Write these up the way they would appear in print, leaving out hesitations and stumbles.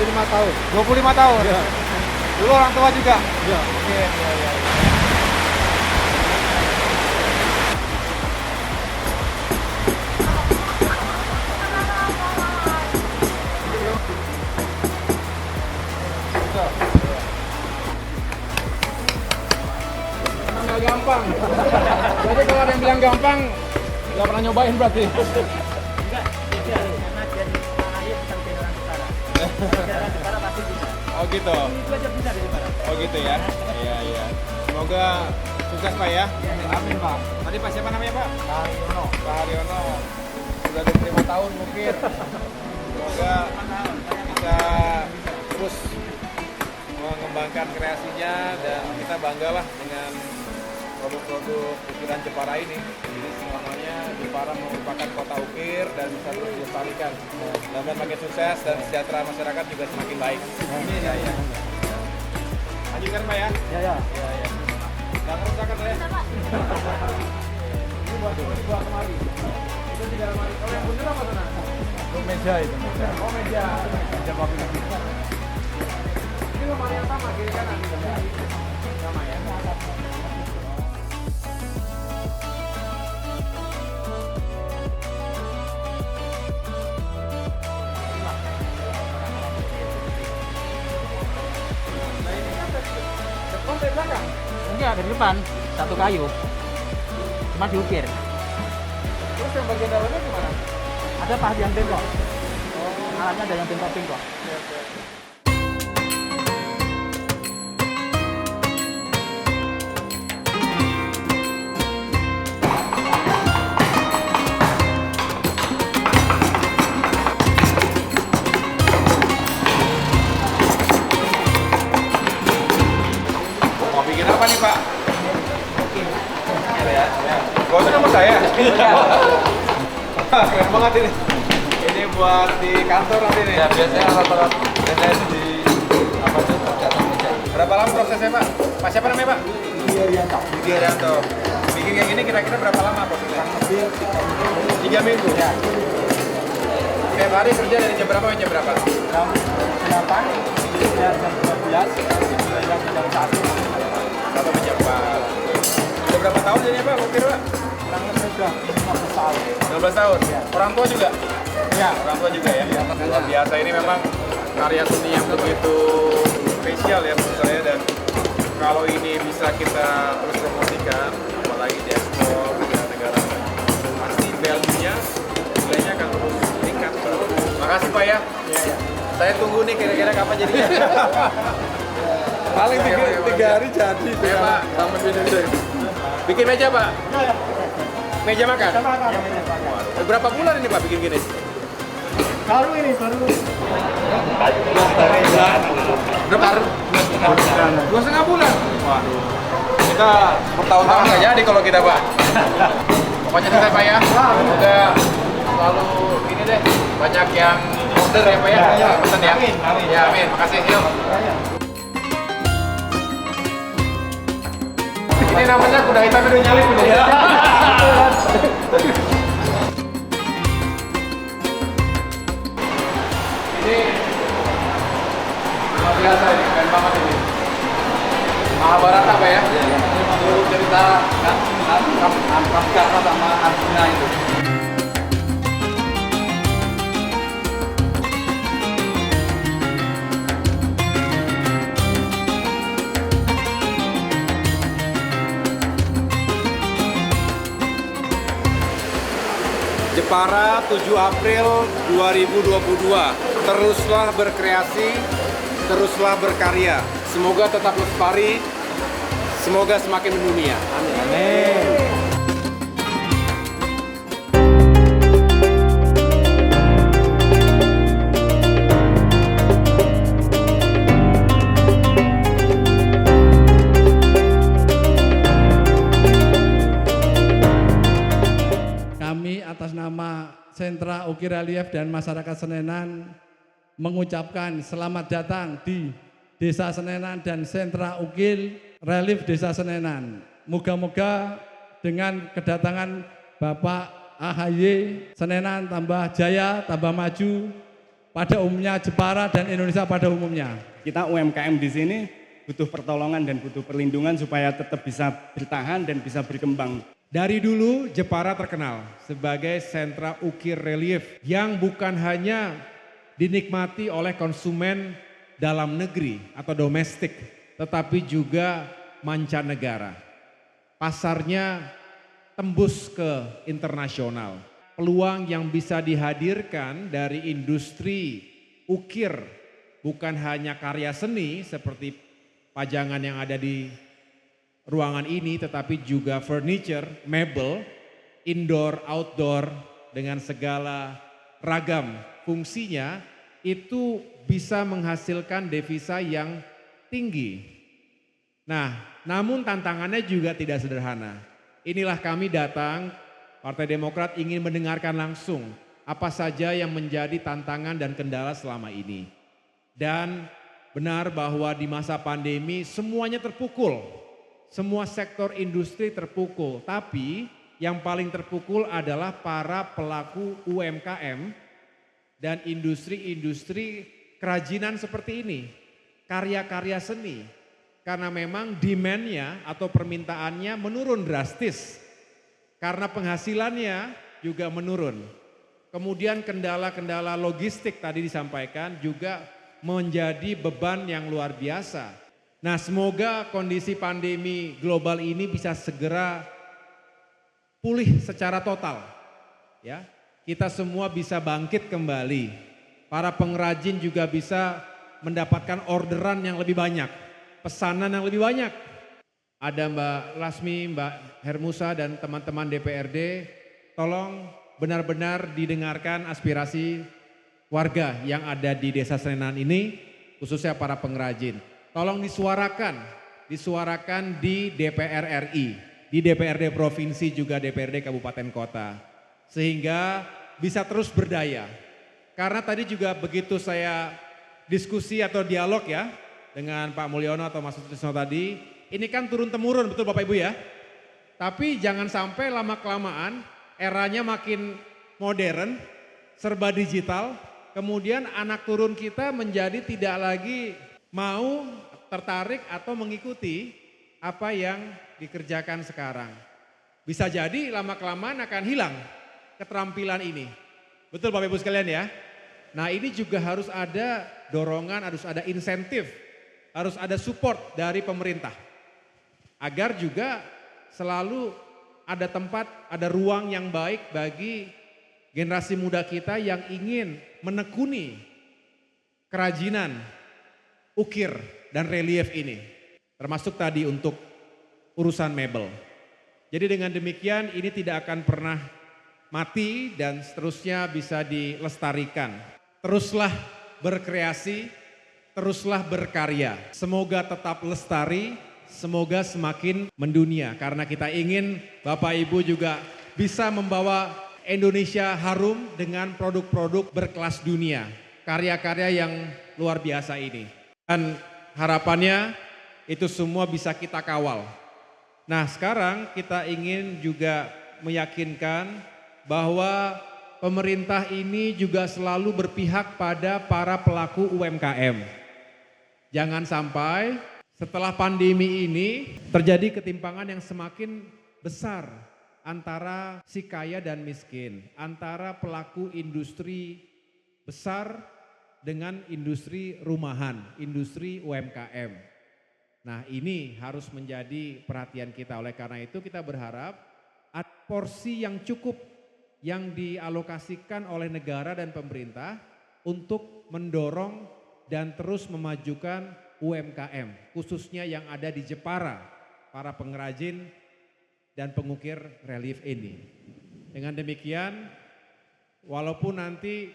25 tahun. 25 tahun? Iya. Dulu orang tua juga? Iya. Oke, iya. Nggak gampang. Jadi kalau ada yang bilang gampang, nggak pernah nyobain berarti. Enggak, jadi karena jadi air bisa bikin orang utara. Orang utara pasti bisa. Oh gitu? Itu aja bisa dari barat. Oh gitu ya? Iya. Semoga sukses Pak ya. Amin Pak. Tadi Pak siapa namanya Pak? Haryono. Pak Haryono. Sudah 25 tahun mungkin. Semoga bisa terus mengembangkan kreasinya dan kita banggalah dengan produk-produk ukiran Jepara ini. Jadi semuanya Jepara merupakan kota ukir dan bisa terus dilestarikan. Dan makin sukses dan sejahtera masyarakat juga semakin baik. Amin ya. Lanjutkan Pak ya. Ya. Iya. Nggak kerusakan ya. Ini buat kemari. Itu tiga lemari. Kalau yang bener apa sana? Meja itu. Oh meja. Meja kopi. Ini lemari yang sama kiri kanan. Sama ya. Nah ini kan dari depan dari belakang. Enggak, dari depan satu kayu. Cuma diukir. Terus yang bagian dalamnya gimana? Ada pahat yang bengkok. Alatnya ada yang bengkok-bengkok. Oke. Mau bikin apa nih Pak? Ya. Gak usah nomor saya. Keren banget ini. Ini buat di kantor nanti nih. Ya biasanya rata-rata biasanya itu di apa tuh tercatat meja. Berapa lama prosesnya Pak? Pak siapa namanya Pak? Iya. Didi Arianto. Bikin kayak gini kira-kira berapa lama prosesnya? Lebih 3 minggu. ya. Tiap hari kerja dari jam berapa sampai jam berapa? Jam 8, jam 12, jam 1. Atau sampai jam 4. Udah berapa tahun jadinya Pak? Ukir Pak? Kurang lebih sudah 15 tahun. 12 tahun? Iya. Orang tua juga? Ya. Orang tua juga ya? Luar biasa, ini memang karya seni yang begitu spesial ya menurut saya, dan kalau ini bisa kita terus promosikan, apalagi di ekspor ke negara lain, pasti value-nya, nilainya akan terus meningkat. Makasih Pak ya. Iya. Saya tunggu nih kira-kira kapan jadinya. Paling Oke, 3 hari jadi. Ya Pak, Sampai finishing. bikin meja Pak? Meja makan? Berapa bulan ini Pak bikin gini? Baru ini, baru. Berapa? 2,5 bulan. Waduh. Kita bertahun-tahun nggak jadi kalau kita Pak. Pokoknya sukses Pak ya. Semoga selalu ini deh, banyak yang order ya Pak ya. Pesan ya. Amin. Ya amin. Makasih. Yuk. Ini namanya kuda hitam udah nyalip ini. Ini luar biasa ini, keren banget ini. Mahabharata Pak ya? Dulu cerita kan Karna sama Arjuna itu. Jepara 7 April 2022. Teruslah berkreasi, teruslah berkarya. Semoga tetap lestari, semoga semakin mendunia. Amin. Kami atas nama Sentra Ukir Relief dan Masyarakat Senenan mengucapkan selamat datang di Desa Senenan dan Sentra Ukir Relief Desa Senenan. Moga-moga dengan kedatangan Bapak AHY, Senenan tambah jaya, tambah maju, pada umumnya, Jepara dan Indonesia pada umumnya. Kita UMKM di sini butuh pertolongan dan butuh perlindungan supaya tetap bisa bertahan dan bisa berkembang. Dari dulu Jepara terkenal sebagai sentra ukir relief yang bukan hanya dinikmati oleh konsumen dalam negeri atau domestik, tetapi juga mancanegara. Pasarnya tembus ke internasional. Peluang yang bisa dihadirkan dari industri ukir bukan hanya karya seni seperti pajangan yang ada di ruangan ini, tetapi juga furniture, mebel, indoor, outdoor dengan segala ragam fungsinya itu bisa menghasilkan devisa yang tinggi. Nah, namun tantangannya juga tidak sederhana. Inilah kami datang, Partai Demokrat ingin mendengarkan langsung apa saja yang menjadi tantangan dan kendala selama ini. Dan benar bahwa di masa pandemi semuanya terpukul, semua sektor industri terpukul, tapi yang paling terpukul adalah para pelaku UMKM dan industri-industri kerajinan seperti ini, karya-karya seni. Karena memang demand-nya atau permintaannya menurun drastis, karena penghasilannya juga menurun. Kemudian kendala-kendala logistik tadi disampaikan juga menjadi beban yang luar biasa. Nah, semoga kondisi pandemi global ini bisa segera pulih secara total. Ya, kita semua bisa bangkit kembali. Para pengrajin juga bisa mendapatkan orderan yang lebih banyak, pesanan yang lebih banyak. Ada Mbak Lasmi, Mbak Hermusa dan teman-teman DPRD, tolong benar-benar didengarkan aspirasi warga yang ada di Desa Senenan ini, khususnya para pengrajin. Tolong disuarakan di DPR RI, di DPRD Provinsi juga DPRD Kabupaten Kota. Sehingga bisa terus berdaya. Karena tadi juga begitu saya diskusi atau dialog ya, dengan Pak Mulyono atau Mas Sutrisno tadi, ini kan turun-temurun betul Bapak Ibu ya. Tapi jangan sampai lama-kelamaan eranya makin modern, serba digital, kemudian anak turun kita menjadi tidak lagi mau tertarik atau mengikuti apa yang dikerjakan sekarang. Bisa jadi lama-kelamaan akan hilang keterampilan ini. Betul Bapak Ibu sekalian ya. Nah, ini juga harus ada dorongan, harus ada insentif, harus ada support dari pemerintah. Agar juga selalu ada tempat, ada ruang yang baik bagi generasi muda kita yang ingin menekuni kerajinan, ukir, dan relief ini. Termasuk tadi untuk urusan mebel. Jadi dengan demikian ini tidak akan pernah mati dan seterusnya bisa dilestarikan. Teruslah berkreasi, teruslah berkarya. Semoga tetap lestari, semoga semakin mendunia. Karena kita ingin Bapak Ibu juga bisa membawa Indonesia harum dengan produk-produk berkelas dunia. Karya-karya yang luar biasa ini. Dan harapannya itu semua bisa kita kawal. Nah, sekarang kita ingin juga meyakinkan bahwa pemerintah ini juga selalu berpihak pada para pelaku UMKM. Jangan sampai setelah pandemi ini terjadi ketimpangan yang semakin besar antara si kaya dan miskin, antara pelaku industri besar dengan industri rumahan, industri UMKM. Nah, ini harus menjadi perhatian kita. Oleh karena itu kita berharap ada porsi yang cukup yang dialokasikan oleh negara dan pemerintah untuk mendorong dan terus memajukan UMKM, khususnya yang ada di Jepara, para pengrajin dan pengukir relief ini. Dengan demikian, walaupun nanti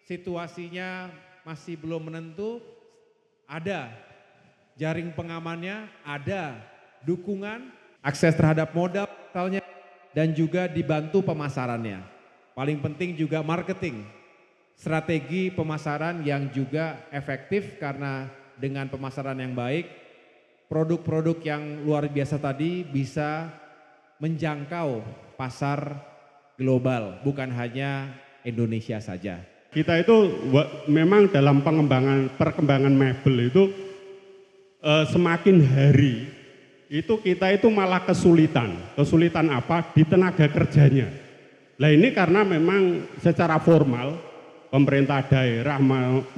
situasinya masih belum menentu, ada jaring pengamannya, ada dukungan, akses terhadap modal misalnya, dan juga dibantu pemasarannya. Paling penting juga marketing, strategi pemasaran yang juga efektif karena dengan pemasaran yang baik, produk-produk yang luar biasa tadi bisa menjangkau pasar global, bukan hanya Indonesia saja. Kita itu memang dalam perkembangan mebel itu semakin hari itu kita itu malah kesulitan. Kesulitan apa? Di tenaga kerjanya. Nah ini karena memang secara formal pemerintah daerah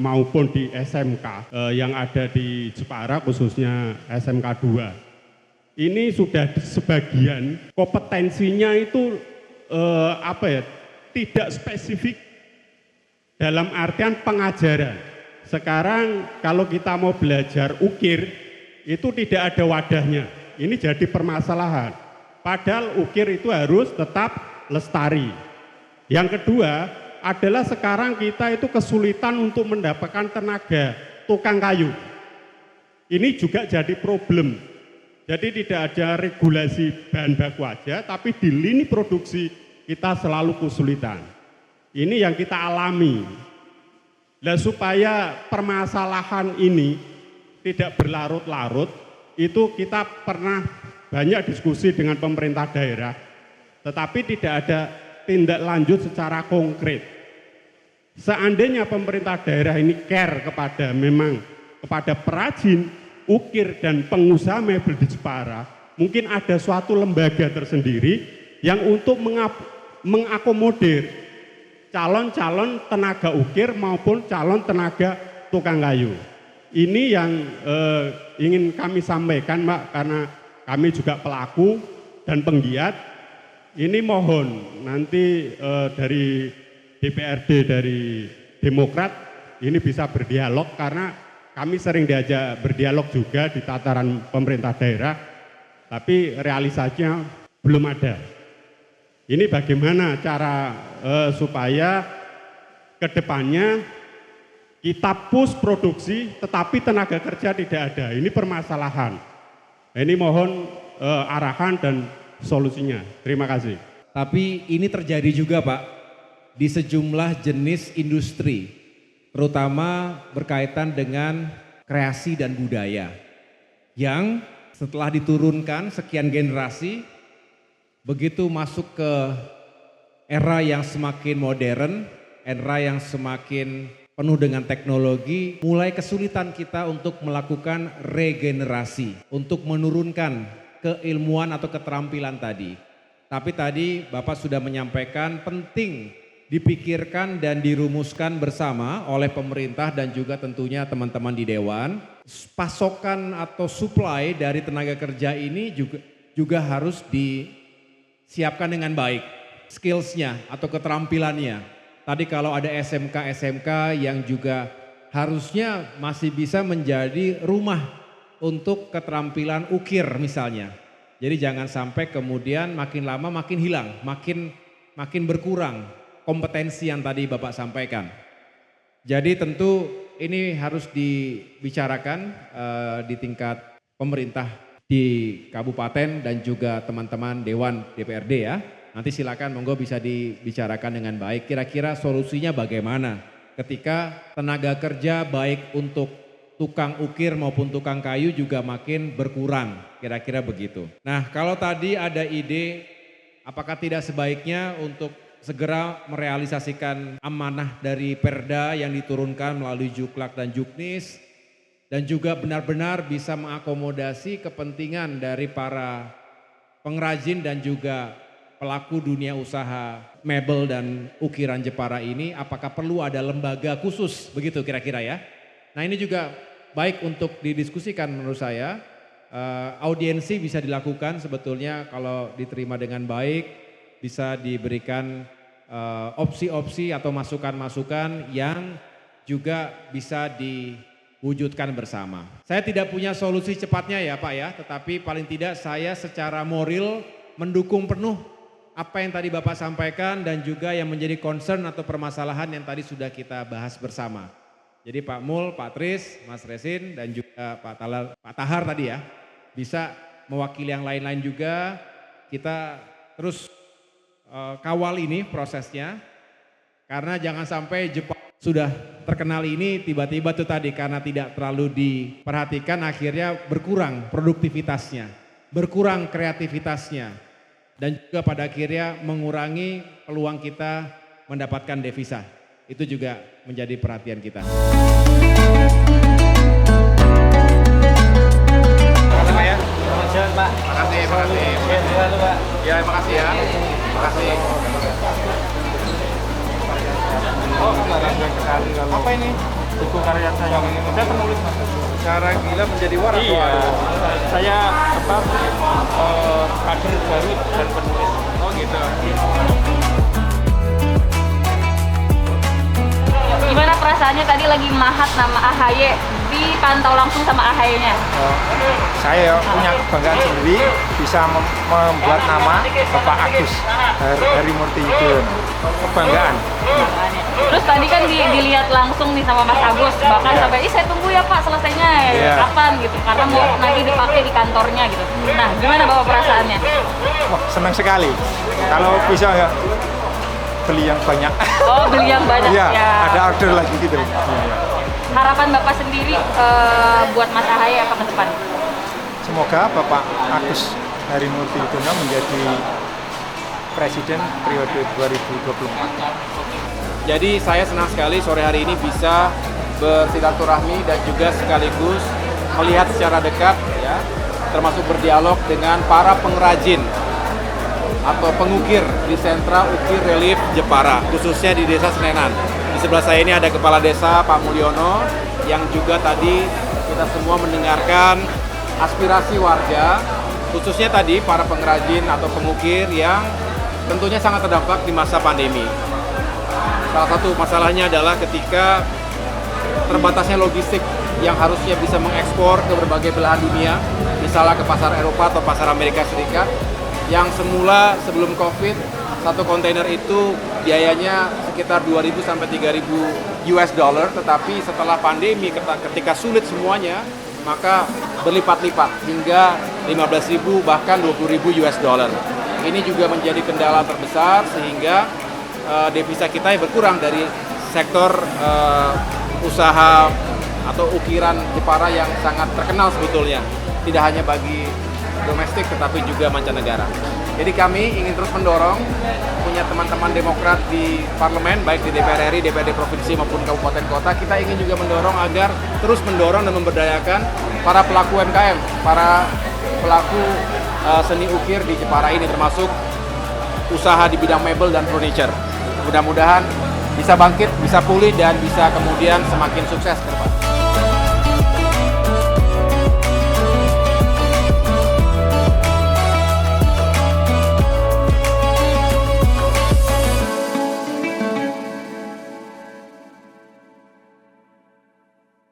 maupun di SMK yang ada di Jepara khususnya SMK 2 ini sudah sebagian kompetensinya itu tidak spesifik dalam artian pengajaran. Sekarang kalau kita mau belajar ukir itu tidak ada wadahnya. Ini jadi permasalahan. Padahal ukir itu harus tetap lestari. Yang kedua adalah sekarang kita itu kesulitan untuk mendapatkan tenaga tukang kayu. Ini juga jadi problem. Jadi tidak ada regulasi bahan baku aja, tapi di lini produksi kita selalu kesulitan. Ini yang kita alami. Nah, supaya permasalahan ini tidak berlarut-larut, itu kita pernah banyak diskusi dengan pemerintah daerah, tetapi tidak ada tindak lanjut secara konkret. Seandainya pemerintah daerah ini care kepada perajin, ukir dan pengusaha mebel di Jepara, mungkin ada suatu lembaga tersendiri yang untuk mengakomodir calon-calon tenaga ukir maupun calon tenaga tukang kayu. Ini yang ingin kami sampaikan, Mbak, karena kami juga pelaku dan penggiat. Ini mohon nanti dari DPRD, dari Demokrat, ini bisa berdialog karena kami sering diajak berdialog juga di tataran pemerintah daerah, tapi realisasinya belum ada. Ini bagaimana cara supaya kedepannya kita push produksi tetapi tenaga kerja tidak ada. Ini permasalahan. Ini mohon arahan dan solusinya. Terima kasih. Tapi ini terjadi juga Pak di sejumlah jenis industri, terutama berkaitan dengan kreasi dan budaya yang setelah diturunkan sekian generasi, begitu masuk ke era yang semakin modern, era yang semakin penuh dengan teknologi, mulai kesulitan kita untuk melakukan regenerasi, untuk menurunkan keilmuan atau keterampilan tadi. Tapi tadi Bapak sudah menyampaikan penting dipikirkan dan dirumuskan bersama oleh pemerintah dan juga tentunya teman-teman di Dewan. Pasokan atau supply dari tenaga kerja ini juga harus disiapkan dengan baik, skillsnya atau keterampilannya. Tadi kalau ada SMK-SMK yang juga harusnya masih bisa menjadi rumah untuk keterampilan ukir misalnya. Jadi jangan sampai kemudian makin lama makin hilang, makin berkurang kompetensi yang tadi Bapak sampaikan. Jadi tentu ini harus dibicarakan di tingkat pemerintah di kabupaten dan juga teman-teman Dewan DPRD ya. Nanti silakan monggo bisa dibicarakan dengan baik. Kira-kira solusinya bagaimana ketika tenaga kerja baik untuk tukang ukir maupun tukang kayu juga makin berkurang, kira-kira begitu. Nah, kalau tadi ada ide apakah tidak sebaiknya untuk segera merealisasikan amanah dari Perda yang diturunkan melalui Juklak dan Juknis dan juga benar-benar bisa mengakomodasi kepentingan dari para pengrajin dan juga pelaku dunia usaha mebel dan ukiran Jepara ini, apakah perlu ada lembaga khusus begitu kira-kira ya? Nah, ini juga baik untuk didiskusikan menurut saya. Audiensi bisa dilakukan sebetulnya kalau diterima dengan baik, bisa diberikan opsi-opsi atau masukan-masukan yang juga bisa diwujudkan bersama. Saya tidak punya solusi cepatnya ya Pak ya, tetapi paling tidak saya secara moral mendukung penuh apa yang tadi Bapak sampaikan dan juga yang menjadi concern atau permasalahan yang tadi sudah kita bahas bersama. Jadi Pak Mul, Pak Tris, Mas Resin dan juga Pak Tahar tadi ya bisa mewakili yang lain-lain juga. Kita terus kawal ini prosesnya karena jangan sampai Jepang sudah terkenal ini tiba-tiba tuh tadi karena tidak terlalu diperhatikan akhirnya berkurang produktivitasnya, berkurang kreativitasnya dan juga pada akhirnya mengurangi peluang kita mendapatkan devisa. itu juga menjadi perhatian kita. Pak. Makasih. Ya, makasih ya. Makasih. Apa ini? Buku karya saya. Saya penulis, Mas. Cara gila menjadi waras. Iya. Saya kader baru dan penulis. Oh gitu. Gimana perasaannya tadi lagi mahat nama AHY, dipantau langsung sama AHY-nya? Saya punya kebanggaan sendiri bisa membuat nama Bapak Agus Harimurti Yudhoyono. Kebanggaan. Terus tadi kan dilihat langsung nih sama Mas Agus, bahkan sampai saya tunggu ya Pak selesainya kapan gitu, karena mau nanti dipakai di kantornya gitu. Nah, gimana Bapak perasaannya? Wah, senang sekali. Kalau bisa ya beli yang banyak. Oh, beli yang banyak Iya, ya. ada order lagi gitu. Harapan Bapak sendiri buat Mas AHY apa ke depan? Semoga Bapak Agus Harimurti Yudhoyono menjadi Presiden periode 2024. Jadi saya senang sekali sore hari ini bisa bersilaturahmi dan juga sekaligus melihat secara dekat ya, termasuk berdialog dengan para pengrajin atau pengukir di sentra ukir relief Jepara, khususnya di Desa Senenan. Di sebelah saya ini ada Kepala Desa Pak Mulyono yang juga tadi kita semua mendengarkan aspirasi warga, khususnya tadi para pengrajin atau pengukir yang tentunya sangat terdampak di masa pandemi. Salah satu masalahnya adalah ketika terbatasnya logistik yang harusnya bisa mengekspor ke berbagai belahan dunia, misalnya ke pasar Eropa atau pasar Amerika Serikat, yang semula sebelum COVID, satu kontainer itu biayanya sekitar 2.000 sampai 3.000 US dollar, tetapi setelah pandemi ketika sulit semuanya, maka berlipat-lipat hingga 15.000 bahkan 20.000 US dollar. Ini juga menjadi kendala terbesar sehingga devisa kita yang berkurang dari sektor usaha atau ukiran Jepara yang sangat terkenal sebetulnya, tidak hanya bagi domestik tetapi juga mancanegara. Jadi kami ingin terus mendorong, punya teman-teman Demokrat di parlemen, baik di DPR RI, DPRD provinsi maupun kabupaten kota, kita ingin juga mendorong agar terus mendorong dan memberdayakan para pelaku UMKM, para pelaku seni ukir di Jepara ini, termasuk usaha di bidang mebel dan furniture. Mudah-mudahan bisa bangkit, bisa pulih, dan bisa kemudian semakin sukses ke depan.